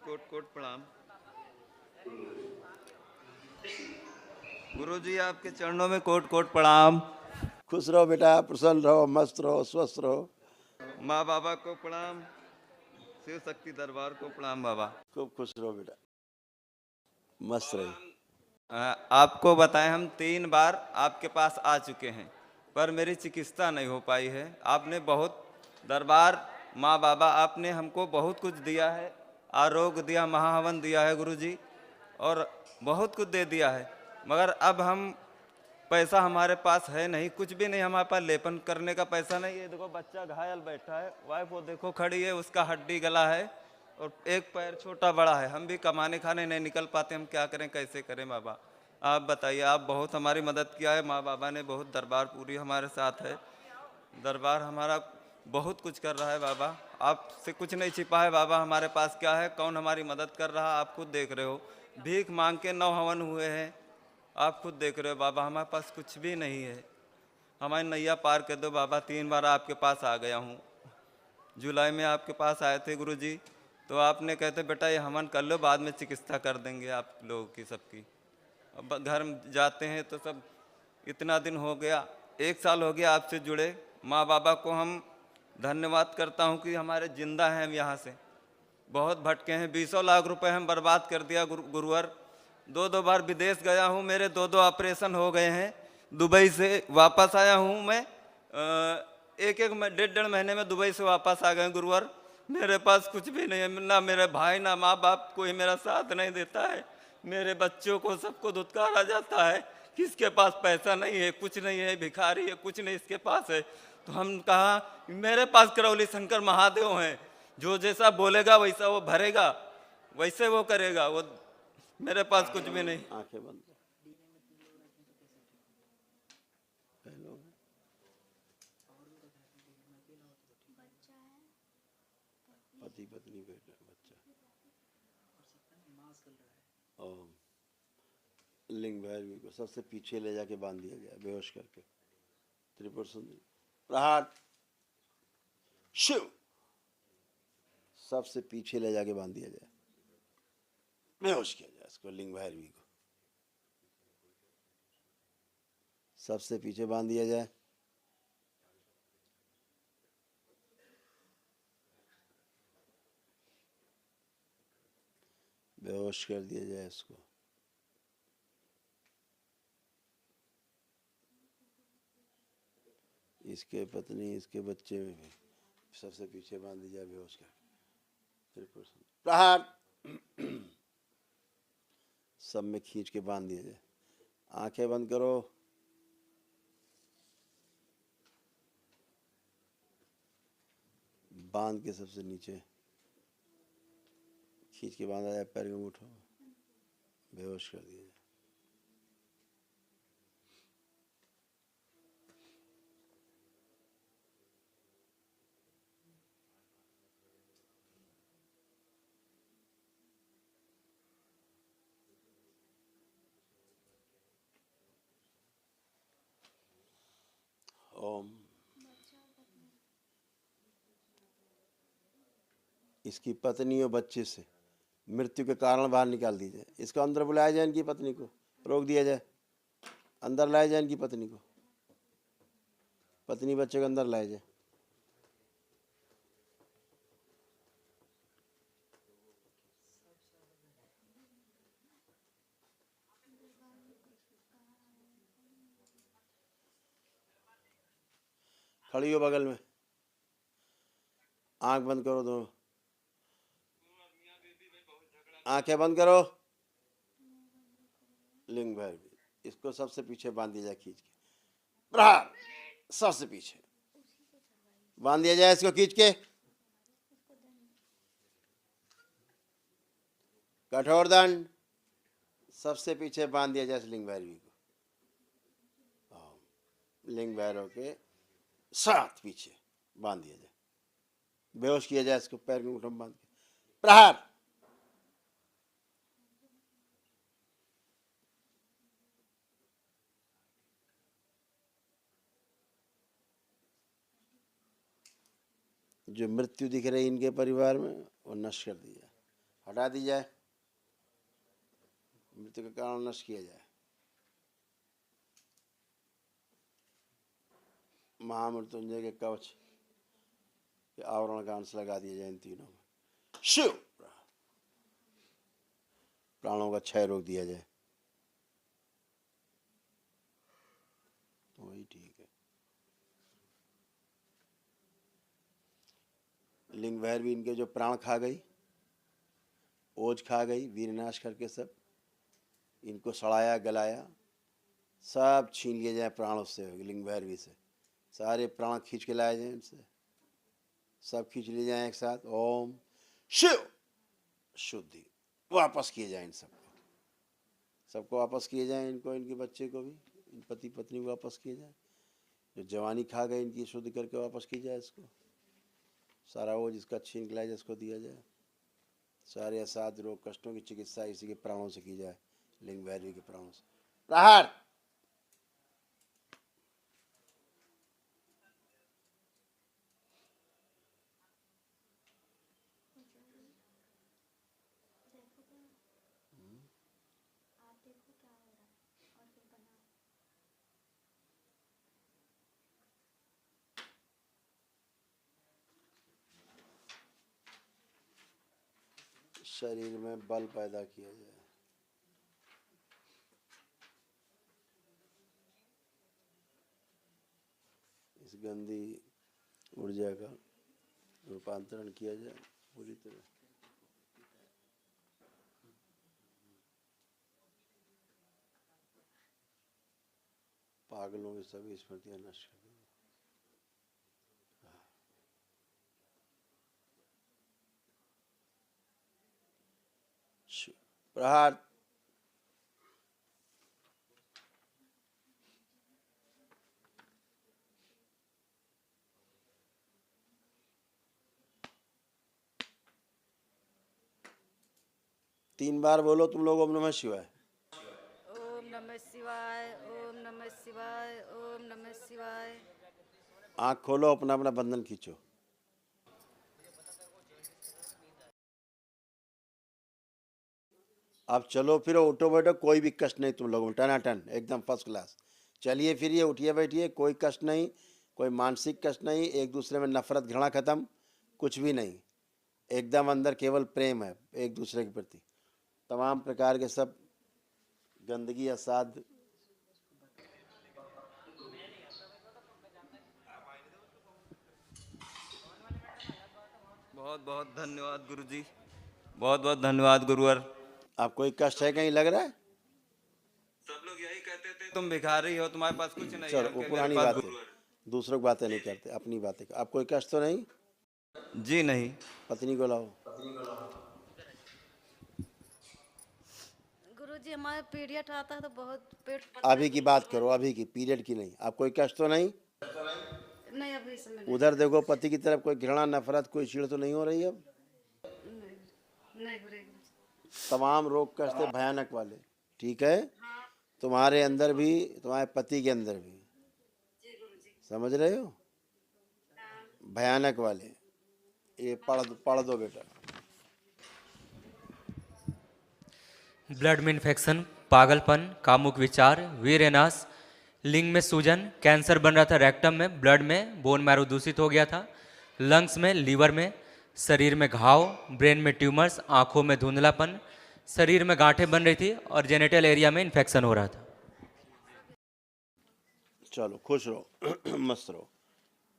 Coat coat प्रणाम। गुरुजी आपके चरणों में कोट कोट प्रणाम। खुश रहो बेटा, प्रसन्न रहो, मस्त रहो, स्वस्थ रहो। माँ बाबा को प्रणाम, शिव शक्ति दरबार को प्रणाम। बाबा खूब खुश रहो बेटा, मस्त रहो। आपको बताएं, हम 3 बार आपके पास आ चुके हैं पर मेरी चिकित्सा नहीं हो पाई है। आपने बहुत दरबार, माँ बाबा, आपने हमको बहुत कुछ दिया है, आरोग्य दिया, महाहवन दिया है गुरुजी, और बहुत कुछ दे दिया है, मगर अब हम पैसा हमारे पास है नहीं, कुछ भी नहीं हमारे पास, लेपन करने का पैसा नहीं है। देखो बच्चा घायल बैठा है, वाइफ वो देखो खड़ी है, उसका हड्डी गला है और एक पैर छोटा बड़ा है। हम भी कमाने खाने नहीं निकल पाते, हम क्या करें, कैसे करें। बाबा आप बताइए, आप बहुत हमारी मदद किया है, माँ बाबा ने बहुत, दरबार पूरी हमारे साथ है, दरबार हमारा बहुत कुछ कर रहा है। बाबा आपसे कुछ नहीं छिपा है। बाबा हमारे पास क्या है, कौन हमारी मदद कर रहा है, आप खुद देख रहे हो। भीख मांग के 9 हवन हुए हैं, आप खुद देख रहे हो। बाबा हमारे पास कुछ भी नहीं है, हमारी नैया पार कर दो बाबा। 3 बार आपके पास आ गया हूँ। जुलाई में आपके पास आए थे गुरुजी, तो आपने कहते बेटा ये हवन कर लो, बाद में चिकित्सा कर देंगे आप लोगों की, सबकी। अब घर में जाते हैं तो सब, इतना दिन हो गया, 1 साल हो गया आपसे जुड़े। माँ बाबा को हम धन्यवाद करता हूँ कि हमारे जिंदा हैं हम यहाँ से। बहुत भटके हैं, 20 लाख रुपए हम बर्बाद कर दिया गुरुवर। 2 बार विदेश गया हूँ, मेरे 2 ऑपरेशन हो गए हैं। दुबई से वापस आया हूँ मैं, एक डेढ़ महीने में दुबई से वापस आ गए गुरुवर। मेरे पास कुछ भी नहीं है, ना मेरे भाई ना माँ बाप, कोई मेरा साथ नहीं देता है। मेरे बच्चों को सबको धुतकारा जाता है, किसके पास पैसा नहीं है, कुछ नहीं है, भिखारी है, कुछ नहीं इसके पास है। तो हम कहा, मेरे पास करौली शंकर महादेव हैं, जो जैसा बोलेगा वैसा वो भरेगा, वैसे वो करेगा। वो मेरे पास कुछ भी नहीं। आंखें बंद करो। पहलो पति पत्नी बेटा बच्चा, और लिंग भैरवी को सबसे पीछे ले जाके बांध दिया गया, बेहोश करके। त्रिपुर सुंदरी प्रहार, शिव, सबसे पीछे ले जाके बांध दिया जाए, बेहोश किया जाए इसको, लिंग भैरवी को सबसे पीछे बांध दिया जाए। बेहोश कर दिया जाए इसको। इसके पत्नी, इसके बच्चे में भी सबसे पीछे बांध दी जाए, बेहोश कर प्रहार, सब में खींच के बांध दिया जाए। आंखें बंद करो। बांध के सबसे नीचे खींच के बांधा जाए, पैर में उठो, बेहोश कर दिया जाए। ओम। इसकी पत्नी और बच्चे से मृत्यु के कारण बाहर निकाल दीजिए। इसको अंदर बुलाया जाए, इनकी पत्नी को रोक दिया जाए, अंदर लाया जाए इनकी पत्नी को, पत्नी बच्चे को अंदर लाया जाए। खड़ी हो बगल में, आंख बंद करो दोनों, आंखें बंद करो। लिंग भैरवी, इसको सबसे पीछे बांध दिया जाए, खींच के प्रहार, सबसे पीछे बांध दिया जाए इसको, खींच के। कठोर दंड, सबसे पीछे बांध दिया जाए इस लिंग भैरवी को। लिंग भैरव के साथ पीछे बांध दिया जाए, बेहोश किया जाए इसको, पैर में मुठम बांध के प्रहार। जो मृत्यु दिख रही इनके परिवार में, वो नष्ट कर दिया, हटा दी जाए, मृत्यु का कारण नष्ट किया जाए। महामृत्युंजय के कवच के आवरण का अंश लगा दिया जाए इन तीनों में। शिव प्राणों का क्षय रोक दिया जाए, तो वही ठीक है। लिंग भैरवी इनके जो प्राण खा गई, ओज खा गई, वीरनाश करके सब इनको सड़ाया गलाया, सब छीन लिए जाए प्राण उससे, लिंग भैरवी से। सारे प्राण खींच के लाए जाए इनसे, सब खींच लिए जाए एक साथ। ओम शिव शुद्धि वापस किए जाए, इन सबको वापस किए जाए, इनको, इनके बच्चे को भी, इन पति पत्नी को वापस किए जाए। जो जवानी खा गए इनकी शुद्ध करके वापस की जाए इसको। सारा वो जिसका छीन के लाया जाए इसको दिया जाए। सारे असाध्य रोग कष्टों की चिकित्सा इसी के प्राणों से की जाए, लिंग भैरवी के प्राणों से। प्रहार। शरीर में बल पैदा किया जाए। इस गंदी ऊर्जा का रूपांतरण किया जाए पूरी तरह। पागलों की सभी स्मृतियां नष्ट कर दें। प्रहार। तीन बार बोलो तुम लोग ओम नमः शिवाय। ओम नमः शिवाय, ओम नमः शिवाय, ओम नमः शिवाय। आँख खोलो, अपना अपना बंधन खींचो। अब चलो फिरो, उठो बैठो, कोई भी कष्ट नहीं तुम लोगों में, टनाटन एकदम फर्स्ट क्लास। चलिए फिरिए, उठिए बैठिए, कोई कष्ट नहीं, कोई मानसिक कष्ट नहीं, एक दूसरे में नफरत घृणा खत्म, कुछ भी नहीं, एकदम अंदर केवल प्रेम है एक दूसरे के प्रति। तमाम प्रकार के सब गंदगी असाध बहुत बहुत धन्यवाद गुरुजी, बहुत बहुत धन्यवाद गुरुवर। आप कोई कष्ट है कहीं लग रहा है? सब लोग यही कहते थे तुम भिखारी हो, तुम्हारे पास कुछ नहीं है, चलो हम वो कहे, मेरे पुरानी पास बात है, गुरुवर। दूसरों की बातें नहीं करते, अपनी बातें। आप कोई कष्ट तो नहीं? जी नहीं। पत्नी को लाओ। गुरुजी हमारे पीरियड आता है तो बहुत पेट अभी की बात करो, अभी की, पीरियड की नहीं। आप कोई कष्ट तो नहीं? नहीं, अभी इस समय नहीं। उधर देखो, पति की तरफ कोई घृणा नफरत कोई चीड़ तो नहीं हो रही अब? नहीं हो रही। तमाम रोग कष्ट है भयानक वाले, ठीक है? तुम्हारे अंदर भी, तुम्हारे पति के अंदर भी, समझ रहे हो? भयानक वाले, ये पढ़ दो बेटा। ब्लड में इन्फेक्शन, पागलपन, कामुक विचार, वीरनाश, लिंग में सूजन, कैंसर बन रहा था रेक्टम में, ब्लड में, बोन मैरो दूषित हो गया था, लंग्स में, लीवर में, शरीर में घाव, ब्रेन में ट्यूमर्स, आंखों में धुंधलापन, शरीर में गांठें बन रही थी और जेनिटल एरिया में इन्फेक्शन हो रहा था। चलो खुश रहो मस्त रहो।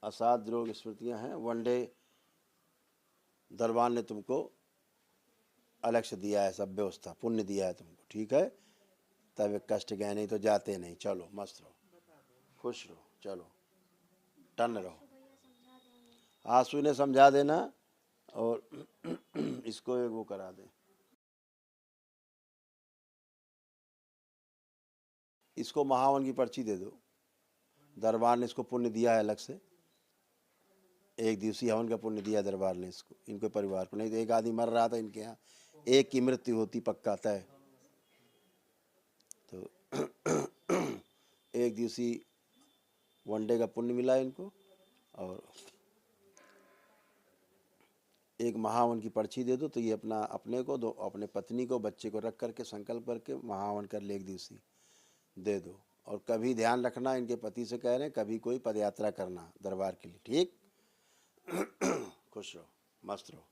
असाध्य रोग स्मृतियां हैं। वन डे दरबार ने तुमको अलग से दिया है, सब व्यवस्था पुण्य दिया है तुमको, ठीक है? तब एक कष्ट गए, नहीं तो जाते नहीं। चलो मस्त रहो, खुश रहो, चलो टन रहो। आंसू ने समझा देना और इसको एक वो करा दे, इसको महावन की पर्ची दे दो। दरबार ने इसको पुण्य दिया है अलग से, एक दिवसीय हवन का पुण्य दिया दरबार ने इसको, इनके परिवार को। नहीं तो एक आदमी मर रहा था इनके यहाँ, एक की मृत्यु होती पक्का तय। तो एक दिवसीय वनडे का पुण्य मिला इनको, और एक महावन की पर्ची दे दो, तो ये अपना अपने को दो, अपने पत्नी को, बच्चे को रख करके संकल्प करके महावन कर ले एक दिवसीय दे दो। और कभी ध्यान रखना, इनके पति से कह रहे हैं कभी कोई पदयात्रा करना दरबार के लिए, ठीक। खुश रहो, मस्त रहो।